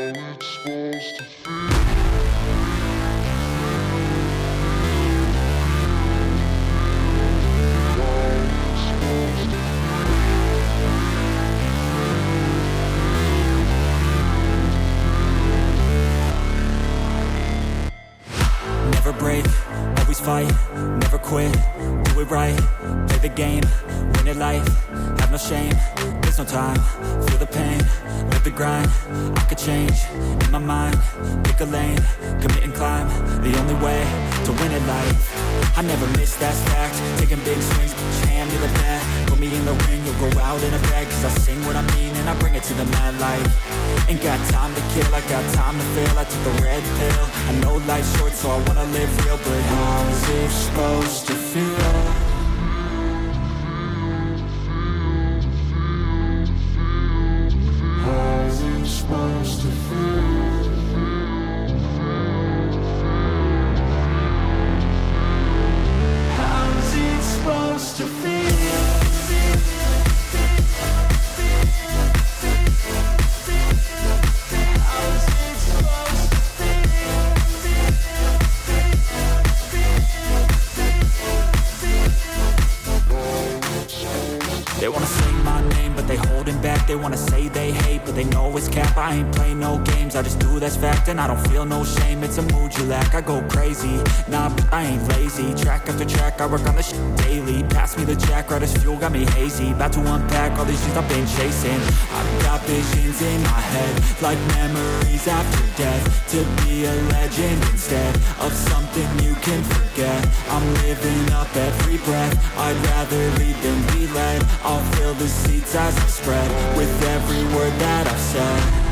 Never break, always fight, never quit, do it right, play the game, win it life, have no shame, there's no time, feel the pain, live the grind, I could change, in my mind, pick a lane, commit and climb, the only way to win it life, I never miss, that's fact, taking big swings, put your hand to the bat, put me in the ring, you'll go out in a bag, cause I sing what I mean and I bring it to the mad light, ain't got time to kill, I got time to feel, I took the red pill, I know life's short so I wanna live real, but how's it supposed to feel? How's it supposed to feel? How's it supposed to feel? They wanna say my name, but they holding back. They wanna say they hate, but they know it's cap. I ain't play no games, I just do that's fact. And I don't feel no shame, it's a mood you lack. I go crazy, nah, but I ain't lazy. Track after track, I work on this shit daily. Pass me the jack, right as fuel, got me hazy. About to unpack all these things I've been chasing. I've got visions in my head, like memories after death. To be a legend instead of something you can forget. I'm living up every breath, I'd rather lead than be led. I'll fill the seats as I spread with every word that I've said.